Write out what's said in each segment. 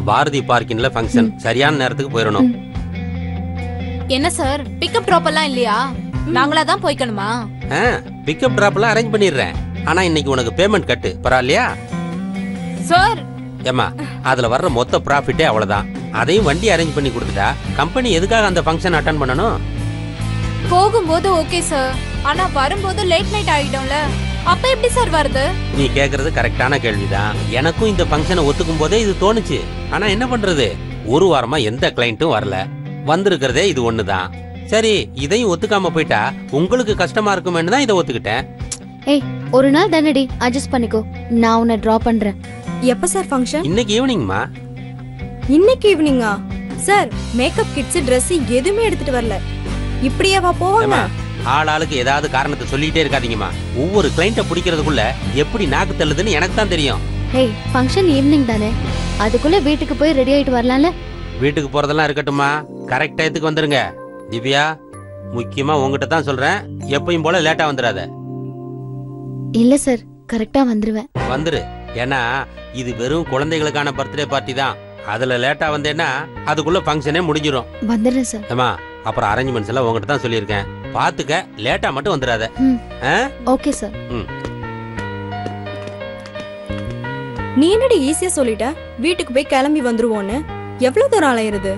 Bharathi பார்க்கிங்ல function, சரியான நேரத்துக்கு போயிடணும். என்ன சார், பிக்கப் டிராப் எல்லாம் இல்லையா? நாங்களா தான் போய்க்கணுமா? பிக்கப் டிராப் எல்லாம் அரேஞ்ச் பண்ணிடுறேன். ஆனா இன்னைக்கு உனக்கு பேமெண்ட் கட்டு, பரவாயில்லையா? சார் ஏமா, அதுல வர்ற மொத்த ப்ராஃபிட்டே அவ்வளவுதான். அதையும் வண்டி அரேஞ்ச் பண்ணி கொடுத்துட்டா கம்பெனி எதுக்காக அந்த ஃபங்க்ஷன் அட்டெண்ட் பண்ணணும்? போகும்போது ஓகே சார், ஆனா வரும்போது லேட் நைட் ஆயிடும்ல, அப்ப எப்படி சார் வருது? நீ கேக்குறது கரெக்டான கேள்விதான். எனக்கும் இந்த ஃபங்க்ஷனை ஒத்துக்கும் போதே இது தோணுச்சு. ஆனா என்ன பண்றது, ஒரு வாரமா எந்த கிளைண்ட்டும் வரல. வந்திருக்கிறதே இது ஒண்ணுதான். சரி, இதையும் ஒத்துக்காம போயிட்டா உங்களுக்கு கஷ்டமா இருக்குமேன்னு தான் இதை ஒத்துக்கிட்டேன். ஏய், ஒரு நாள் தானடி, அட்ஜஸ்ட் பண்ணிக்கோ. நான் உன்னை டிராப் பண்றேன். எப்ப சார் ஃபங்க்ஷன்? இன்னைக்கு ஈவினிங்மா. இன்னைக்கு ஈவினிங்கா? சார், மேக்கப் கிட்ஸ் Dress எதுவுமே எடுத்துட்டு வரல. இப்படியேவா போவாங்க? ஆளாளுக்கு ஏதாவது காரணத்தை சொல்லிட்டே இருக்காதீங்கம்மா. ஒவ்வொரு கிளைண்ட்டை பிடிக்கிறதுக்குள்ள எப்படி நாக்கு தள்ளுதுன்னு எனக்கு தான் தெரியும். ஏய், ஃபங்க்ஷன் ஈவினிங் தானே, அதுக்குள்ள வீட்டுக்கு போய் ரெடி ஆயிட்டு வரலாம்ல. வீட்டுக்கு போறதெல்லாம் இருக்கட்டுமா, கரெக்ட் டயத்துக்கு வந்துருங்க. திவ்யா, முக்கியமா உங்ககிட்ட தான் சொல்றேன், எப்பயும் போல லேட்டா வந்துடாத. இல்ல சார், கரெக்டா வந்துருவேன். வந்துரு. ஏன்னா இது வெறும் குழந்தைகளுக்கான பர்த்டே பார்ட்டி தான். அதுல லேட்டா வந்தேன்னா அதுக்குள்ள ஃபங்க்ஷனே முடிஞ்சிடும். வந்துடுறேன் சார். ஏமா, அப்புறம் அரேஞ்ச்மெண்ட்ஸ் எல்லாம் உங்ககிட்ட தான் சொல்லியிருக்கேன். பாத்துக்க, லேட்டா மட்டும் வந்துடாத. Okay sir. நீ என்னடி ஈஸியா சொல்லிட்ட, வீட்டுக்கு போய் கிளம்பி வந்துருவோன்னு? எவ்வளவு தூரம் அலையிறது?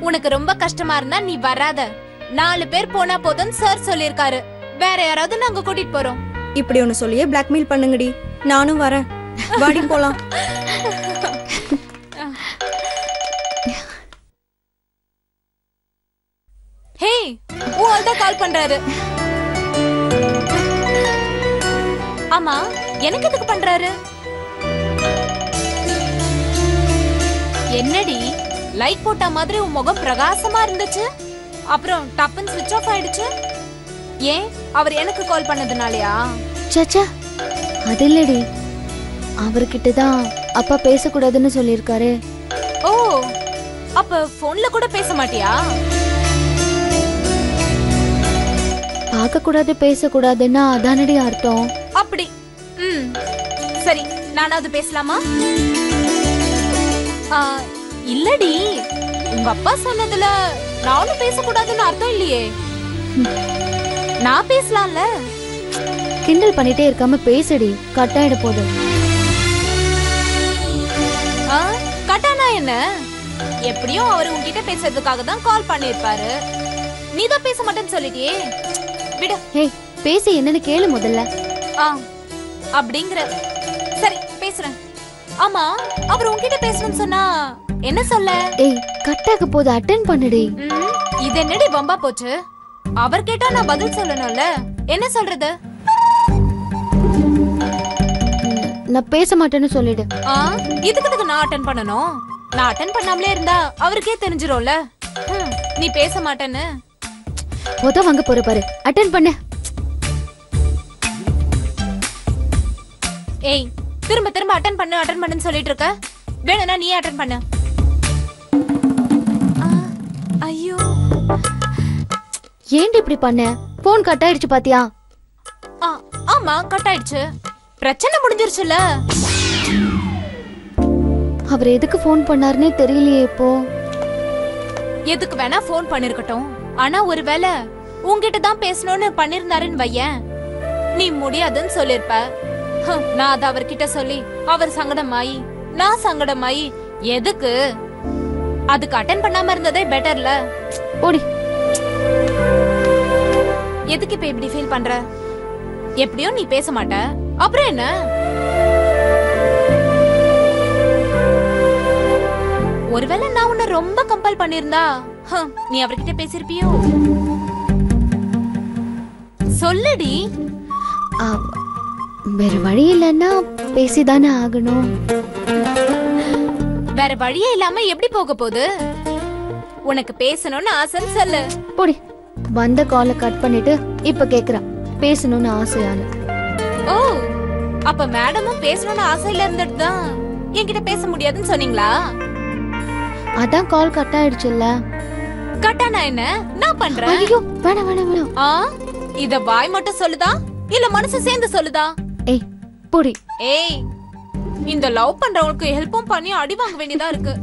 உனக்கு ரொம்ப கஷ்டமா இருந்தா நீ வராத. 4 பேர் போனா போதும் சார் சொல்லிருக்காரு. வேற யாராவது நாங்க கூட்டிட்டு போறோம். இப்படி ஒன்னு சொல்லியே பிளாக்மெயில் பண்ணுங்கடி. நானும் வரேன், வாடி போலாம். ஹே, உன் தான் கால் பண்றாரு. ஆமா, எனக்கு எதுக்கு பண்றாரு? என்னடி, லைட் போட்ட மாதிரி உன் முகம் பிரகாசமா இருந்துச்சு, அப்புறம் டப்புன்னு ஸ்விட்ச் ஆஃப் ஆயிடுச்சு. ஏன், அவர் எனக்கு கால் பண்ணதுனாலயா? சச்சா, அது இல்லடி, அவர்கிட்ட தான் அப்பா பேசக்கூடாதுன்னு சொல்லியிருக்காரு. ஓ, அப்ப போன்ல கூட பேச மாட்டியா? பார்க்க கூடாது, பேசக்கூடாதுன்னா அதானடி அர்த்தம். அப்படி. சரி, நானாவது பேசலாமா? இல்லடி, உங்க அப்பா சொன்னதுல நானும் பேசக்கூடாதுன்னு அர்த்தம் இல்லையே. நான் பேசலாம்ல. கிண்டல் பண்ணிட்டே இருக்காம பேசடி, கட்டாயிட போதும். கட்டானா என்ன? எப்படியும் அவர் உன்கிட்ட பேசுறதுக்காக தான் கால் பண்ணிருப்பாரு. நீ தான் பேச மாட்டேன்னு சொல்லிட்டியே, விடு. ஏய், பேசி என்னன்னு கேளு முதல்ல. அப்படிங்கிற. சரி, பேசுறேன். ஆமா, அவர் உன்கிட்ட பேசணும்னு சொன்னா என்ன சொல்ல? ஏய், கட்டாக போது, அட்டெண்ட் பண்ணுடி. இது என்னடி வம்பா போச்சு? அவர் கேட்டா நான் பதில் சொல்லணும்ல, என்ன சொல்றது? நான் பேச மாட்டேன்னு சொல்லிடு. இதுக்கு நான் அட்டெண்ட் பண்ணணும்? நான் அட்டெண்ட் பண்ணாமலே இருந்தா அவருக்கே தெரிஞ்சிரும்ல நீ பேச மாட்டேன்னு. மொத வாங்க போற பாரு, அட்டெண்ட் பண்ணு. ஏய், திரும்ப திரும்ப அட்டெண்ட் பண்ணுன்னு சொல்லிட்டு இருக்க. வேணும்னா நீ அட்டெண்ட் பண்ணு. ஐயோ, ஏன்டி இப்படி பண்ண? போன் கட் ஆயிடுச்சு பாத்தியா? ஆமா, கட் ஆயிடுச்சு. பிரச்சனை முடிஞ்சிருச்சுல. அவர் எதுக்கு போன் பண்ணாருன்னே தெரியலையே இப்போ. எதுக்கு வேணா போன் பண்ணிருக்கட்டும், ஆனா ஒருவேளை உன்கிட்ட தான் பேசணும்னு பண்ணிருந்தாருன்னு வையேன், நீ முடியாதுன்னு சொல்லிருப்ப. நான் அத அவர்கிட்ட சொல்லி அவர் சங்கடமாயி நான் சங்கடமாயி எதுக்கு? அதுக்கு அட்டெண்ட் பண்ணாம இருந்ததே பெட்டர்ல. ஓடி. எதுக்கு இப்ப இப்படி ஃபீல் பண்ற? எப்படியோ நீ பேச மாட்ட, அப்புறம் என்ன? ஒருவேளை நான் உன்னை ரொம்ப கம்பல் பண்ணிருந்தா நீ அவர்கிட்ட பேசிருப்பியோ? சொல்லுடி. வேற வழி இல்லன்னா பேசிதானே ஆகணும். வேற வழியே இல்லாம எப்படி போக போகுது? உனக்கு பேசணும்னு ஆசைன்னு சொல்லு. போடி. வந்த காலை கட் பண்ணிட்டு இப்ப கேக்குறா பேசணும்னு ஆசையானு. ஓ, அப்ப மேடமும் பேசணும்னு ஆசையில இருந்துட்டு தான் என்கிட்ட பேச முடியாதுன்னு சொன்னீங்களா? அதான் கால் கட் ஆயிடுச்சுல்ல. கட்டானா என்ன? நான் பண்றேன். ஐயோ, வேணாம் வேணாம் வேணாம். இத வாய் மட்டும் சொல்லுதா இல்ல மனசு சேர்ந்து சொல்லுதா? ஏய், போடி. ஏய், இந்த லவ் பண்றவங்களுக்கு ஹெல்ப்பும் பண்ணி அடி வாங்க வேண்டியதா இருக்கு.